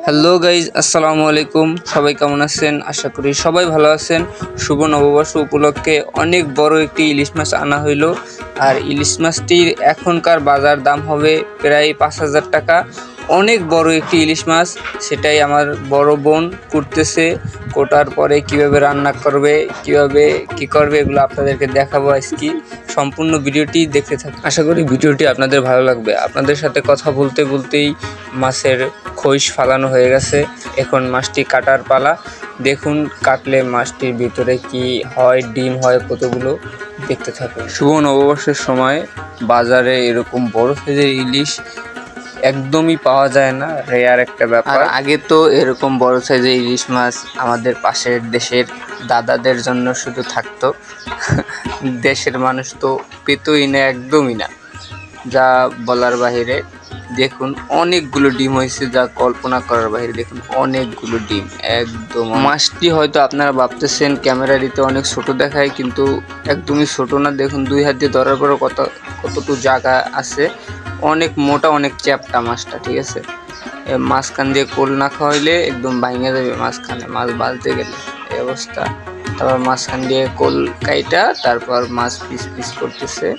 Hello guys, আসসালামু আলাইকুম। সবাই কেমন আছেন? আশা করি সবাই ভালো আছেন। শুভ নববর্ষ উপলক্ষে অনেক বড় একটি ইলিশ মাছ আনা হইল। আর ইলিশ মাছটির এখনকার বাজার দাম হবে প্রায় 5,000 টাকা। অনেক বড় একটি ইলিশ মাছ, সেটাই আমার বড় বোন কুটতেছে। কোটার পরে কিভাবে রান্না করবে, কিভাবে কি করবে, এগুলো আপনাদেরকে দেখাবো আজকে। সম্পূর্ণ ভিডিওটি দেখতে থাকুন। আশা করি ভিডিওটি আপনাদের ভালো লাগবে। আপনাদের সাথে কথা বলতে বলতেই মাছের খৈশ ফালানো হয়ে গেছে। এখন মাছটি কাটার পালা। দেখুন কাটলে মাছটির ভিতরে কি হয়, ডিম হয় কতগুলো, দেখতে থাকুন। শুভ নববর্ষের সময় বাজারে এরকম বড় সাইজের ইলিশ একদমই পাওয়া যায় না, রেয়ার একটা ব্যাপার। আগে তো এরকম বড় সাইজের ইলিশ মাছ আমাদের পাশের দেশের দাদাদের জন্য শুধু থাকতো। দেশের মানুষ তো পেতই না, একদমই না, যা বলার বাহিরে। দেখুন অনেকগুলো ডিম হয়েছে, যা কল্পনা করার বাইরে। দেখুন অনেকগুলো ডিম, একদম। মাছটি হয়তো আপনারা ভাবতেছেন ক্যামেরাটিতে অনেক ছোট দেখায়, কিন্তু একদমই ছোট না। দেখুন 2 হাত দিয়ে ধরার পরে কতটুকু জায়গা আছে। অনেক মোটা, অনেক চ্যাপ্টা মাছটা, ঠিক আছে। মাঝখান দিয়ে কোল না খাওয়াইলে একদম ভাঙে যাবে মাঝখানে, মাছ বাজতে গেলে এই অবস্থা। তারপর মাঝখান দিয়ে কোল কাইটা তারপর মাছ পিস পিস করতেছে।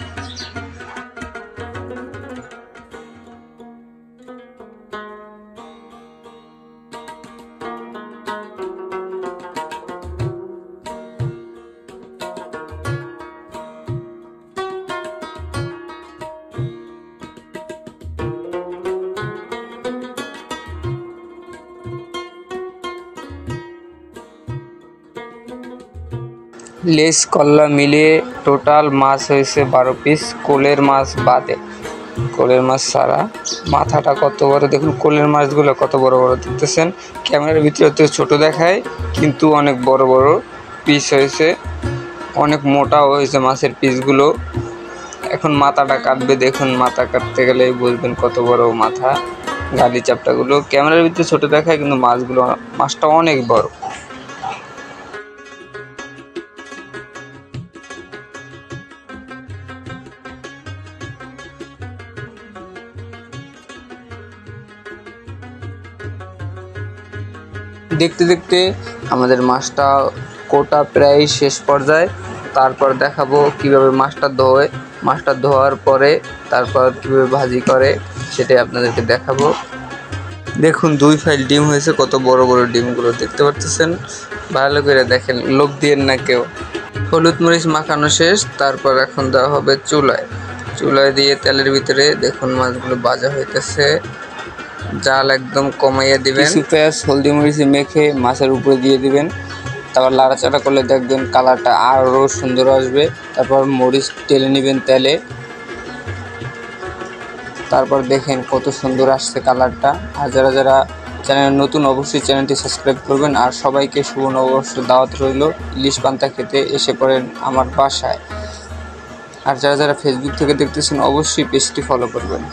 লেস কল্লা মিলিয়ে টোটাল মাছ হয়েছে 12 পিস, কোলের মাছ বাদে। কোলের মাছ ছাড়া মাথাটা কত বড় দেখুন। কোলের মাছগুলো কত বড় বড় দেখতেছেন। ক্যামেরার ভিতরে তো ছোট দেখায়, কিন্তু অনেক বড় বড় পিস হয়েছে, অনেক মোটাও হয়েছে মাছের পিসগুলো। এখন মাথাটা কাটবে। দেখুন মাথা কাটতে গেলে বুঝবেন কত বড় মাথা। গালি চাপটাগুলো ক্যামেরার ভিতরে ছোট দেখায়, কিন্তু মাছটা অনেক বড়। দেখতে দেখতে আমাদের মাছটা কোটা প্রায় শেষ পর্যায়ে। তারপর দেখাবো কিভাবে মাছটা ধোয়। মাছটা ধোয়ার পরে তারপর কিভাবে ভাজি করে, সেটাই আপনাদেরকে দেখাবো। দেখুন 2 ফাইল ডিম হয়েছে, কত বড় বড় ডিমগুলো দেখতে পাচ্ছেন। ভালো করে দেখেন, লোভ দিয়েন না কেউ। হলুদ মরিচ মাখানো শেষ, তারপর এখন দেওয়া হবে চুলায় দিয়ে তেলের ভিতরে। দেখুন মাছগুলো ভাজা হইতেছে। জাল একদম কমাইয়া দিবেন। কিছু পেঁয়াজ হলদি মরিচে মেখে মাছের উপরে দিয়ে দিবেন। তারপর লাড়াচাড়া করলে দেখবেন কালারটা আরও সুন্দর আসবে। তারপর মরিচ টেলে নেবেন তেলে। তারপর দেখেন কত সুন্দর আসছে কালারটা। আর যারা যারা চ্যানেল নতুন, অবশ্যই চ্যানেলটি সাবস্ক্রাইব করবেন। আর সবাইকে শুভ নববর্ষের দাওয়াত রইল। ইলিশ পান্তা খেতে এসে পড়েন আমার বাসায়। আর যারা যারা ফেসবুক থেকে দেখতেছেন অবশ্যই পেজটি ফলো করবেন।